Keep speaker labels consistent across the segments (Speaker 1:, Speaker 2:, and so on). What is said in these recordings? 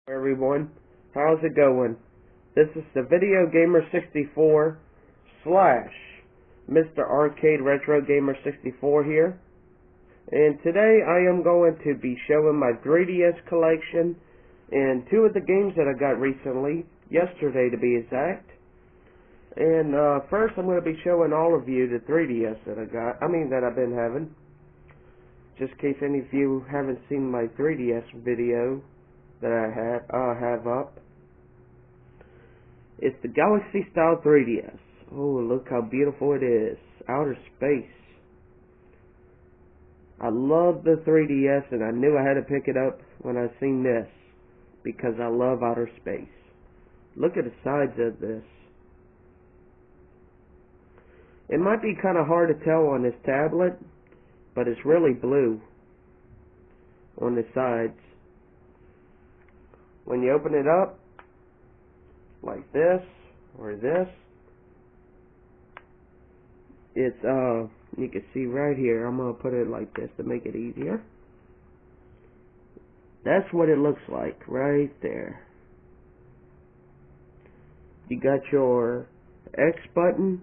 Speaker 1: Everyone, how's it going? This is the TheVideoGamer64 slash Mr. Arcade Retro Gamer 64 here, and today I am going to be showing my 3DS collection and two of the games that I got recently, yesterday to be exact. And first I'm going to be showing all of you the 3DS that that I've been having, just in case any of you haven't seen my 3DS video that I have up. It's the Galaxy style 3DS. Oh, look how beautiful it is. Outer space. I love the 3DS, and I knew I had to pick it up when I seen this, because I love outer space. Look at the sides of this. It might be kind of hard to tell on this tablet, but it's really blue on the sides. When you open it up, like this, or this, it's, you can see right here, I'm going to put it like this to make it easier. That's what it looks like, right there. You got your X button,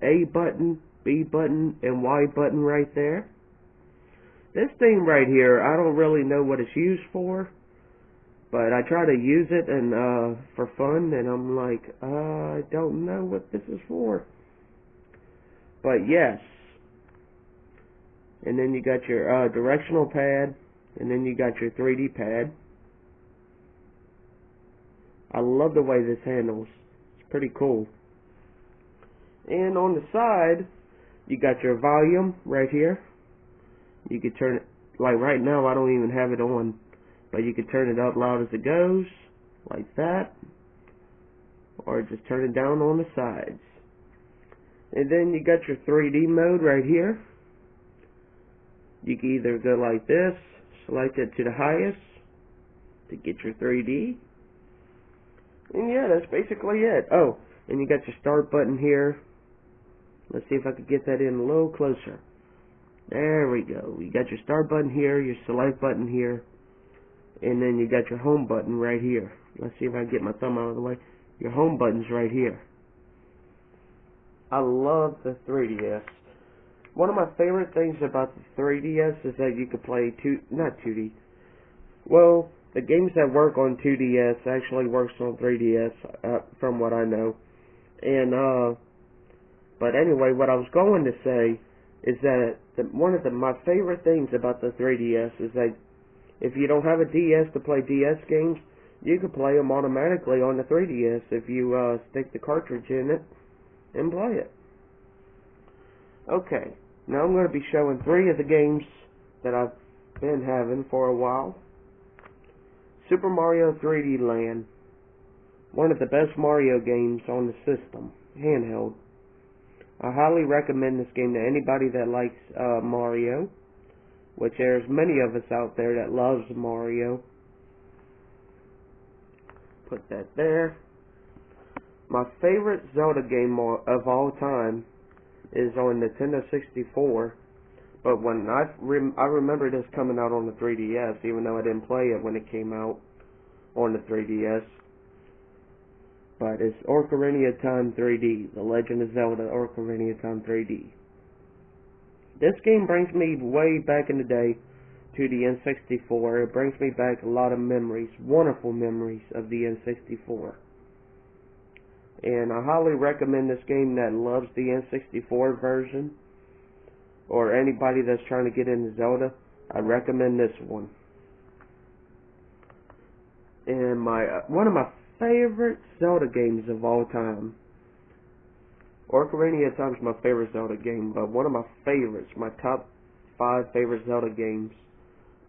Speaker 1: A button, B button, and Y button right there. This thing right here, I don't really know what it's used for, but I try to use it and for fun, and I'm like, I don't know what this is for. But yes. And then you got your directional pad, and then you got your 3D pad. I love the way this handles. It's pretty cool. And on the side, you got your volume right here. You can turn it, like right now I don't even have it on, but you can turn it up loud as it goes, like that, or just turn it down on the sides. And then you got your 3D mode right here. You can either go like this, select it to the highest to get your 3D. And yeah, that's basically it. Oh, and you got your start button here. Let's see if I can get that in a little closer. There we go. You got your start button here, your select button here, and then you got your home button right here. Let's see if I can get my thumb out of the way. Your home button's right here. I love the 3DS. One of my favorite things about the 3DS is that you can play not 2D. Well, the games that work on 2DS actually works on 3DS, from what I know. And but anyway, what I was going to say is that one of my favorite things about the 3DS is that if you don't have a DS to play DS games, you can play them automatically on the 3DS if you stick the cartridge in it and play it. Okay, now I'm going to be showing three of the games that I've been having for a while. Super Mario 3D Land, one of the best Mario games on the system, handheld. I highly recommend this game to anybody that likes Mario, which there's many of us out there that loves Mario. Put that there. My favorite Zelda game of all time is on Nintendo 64, but when I remember this coming out on the 3DS, even though I didn't play it when it came out on the 3DS. But it's Ocarina of Time 3D, The Legend of Zelda Ocarina of Time 3D. This game brings me way back in the day to the N64. It brings me back a lot of memories, wonderful memories of the N64. And I highly recommend this game that loves the N64 version, or anybody that's trying to get into Zelda. I recommend this one. And one of my favorite Zelda games of all time. Ocarina of Time is my favorite Zelda game, but one of my favorites, my top 5 favorite Zelda games,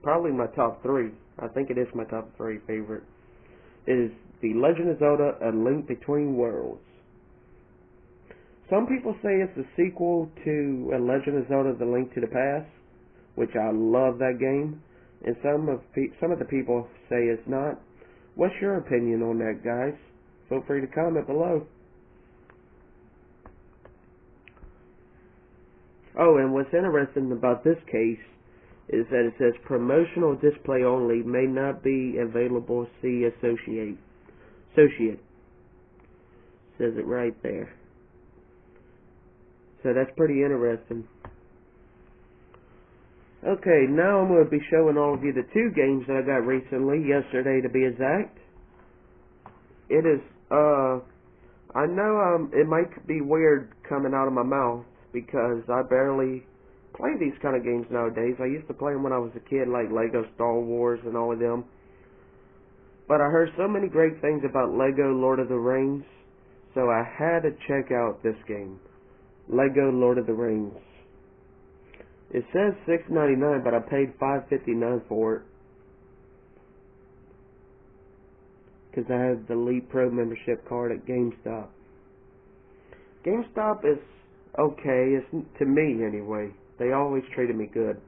Speaker 1: probably my top 3, I think it is my top 3 favorite, is The Legend of Zelda: A Link Between Worlds. Some people say it's a sequel to A Legend of Zelda: The Link to the Past, which I love that game, and some of the people say it's not. What's your opinion on that, guys? Feel free to comment below. Oh, and what's interesting about this case is that it says promotional display only, may not be available, see associate. Says it right there. So that's pretty interesting. Okay, now I'm going to be showing all of you the two games that I got recently, yesterday to be exact. It is, I know it might be weird coming out of my mouth because I barely play these kind of games nowadays. I used to play them when I was a kid, like Lego Star Wars and all of them. But I heard so many great things about Lego Lord of the Rings, so I had to check out this game, Lego Lord of the Rings. It says $6.99, but I paid $5.59 for it because I have the Elite Pro membership card at GameStop. GameStop is okay, it's, to me anyway. They always treated me good,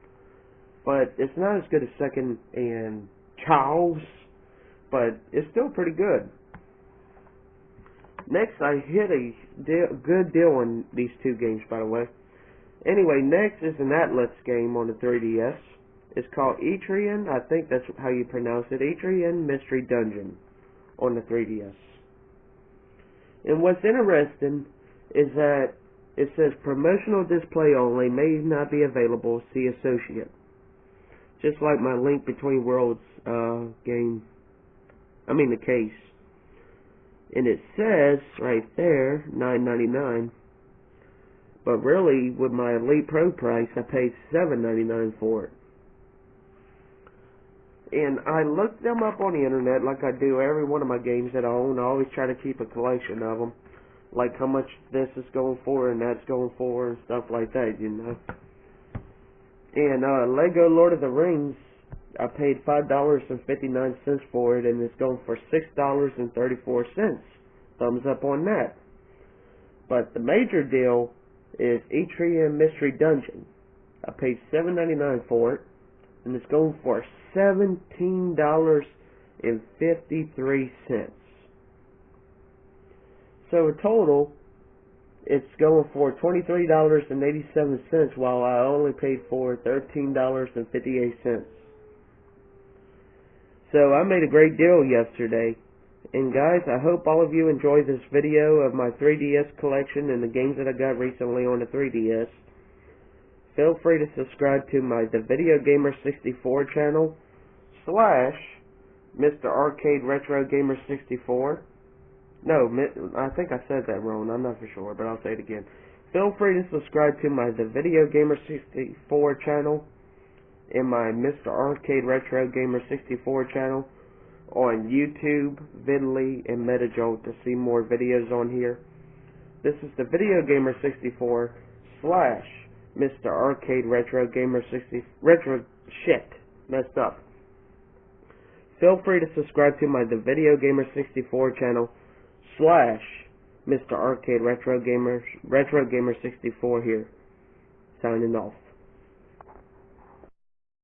Speaker 1: but it's not as good as Second and Charles, but it's still pretty good. Next, I hit a good deal on these two games, by the way. Anyway, next is an Atlas game on the 3DS. It's called Etrian, I think that's how you pronounce it, Etrian Mystery Dungeon on the 3DS. And what's interesting is that it says promotional display only, may not be available, see associate. Just like my Link Between Worlds game, the case. And it says right there, $9.99. But really, with my Elite Pro price, I paid $7.99 for it. And I looked them up on the internet like I do every one of my games that I own. I always try to keep a collection of them. Like how much this is going for and that's going for and stuff like that, you know. And Lego Lord of the Rings, I paid $5.59 for it, and it's going for $6.34. Thumbs up on that. But the major deal is Etrian Mystery Dungeon. I paid $7.99 for it, and it's going for $17.53. So in total, it's going for $23.87, while I only paid for $13.58. So I made a great deal yesterday. And guys, I hope all of you enjoyed this video of my 3DS collection and the games that I got recently on the 3DS. Feel free to subscribe to my TheVideoGamer64 channel / Mr. Arcade Retro Gamer 64. No, I think I said that wrong. I'm not for sure, but I'll say it again. Feel free to subscribe to my TheVideoGamer64 channel and my Mr. Arcade Retro Gamer 64 channel on YouTube, VidLii, and MetaJolt to see more videos on here. This is TheVideoGamer64 / Mr. Arcade Retro Gamer 60 Retro shit messed up. Feel free to subscribe to my TheVideoGamer64 channel / Mr. Arcade Retro Gamer 64 here. Signing off.